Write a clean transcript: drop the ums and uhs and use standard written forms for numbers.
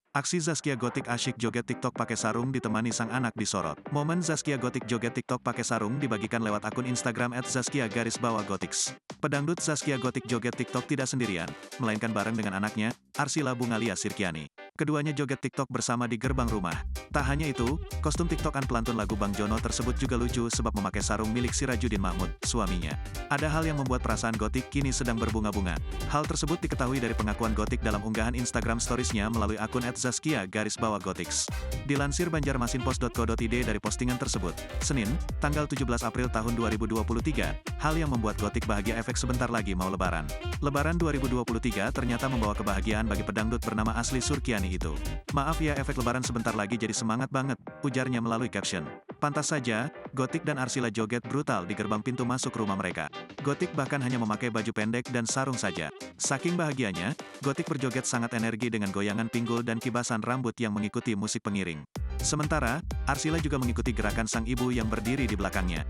Aksi Zaskia Gotik asyik joget TikTok pakai sarung ditemani sang anak disorot. Momen Zaskia Gotik joget TikTok pakai sarung dibagikan lewat akun Instagram @zaskia_gotiks. Pedangdut Zaskia Gotik joget TikTok tidak sendirian, melainkan bareng dengan anaknya, Arsila Bungalia Sirkiani. Keduanya joget TikTok bersama di gerbang rumah. Tak hanya itu, kostum TikTokan pelantun lagu Bang Jono tersebut juga lucu sebab memakai sarung milik Sirajuddin Mahmud, suaminya. Ada hal yang membuat perasaan Gotik kini sedang berbunga-bunga. Hal tersebut diketahui dari pengakuan Gotik dalam unggahan Instagram Stories-nya melalui akun @zaskia_gotiks. Dilansir banjarmasinpost.co.id dari postingan tersebut, Senin, tanggal 17 April tahun 2023, hal yang membuat Gotik bahagia efek sebentar lagi mau lebaran. Lebaran 2023 ternyata membawa kebahagiaan bagi pedangdut bernama Asli Surkiani itu. Maaf ya efek lebaran sebentar lagi jadi semangat banget, ujarnya melalui caption. Pantas saja, Gotik dan Arsila joget brutal di gerbang pintu masuk rumah mereka. Gotik bahkan hanya memakai baju pendek dan sarung saja. Saking bahagianya, Gotik berjoget sangat energi dengan goyangan pinggul dan kibasan rambut yang mengikuti musik pengiring. Sementara, Arsila juga mengikuti gerakan sang ibu yang berdiri di belakangnya.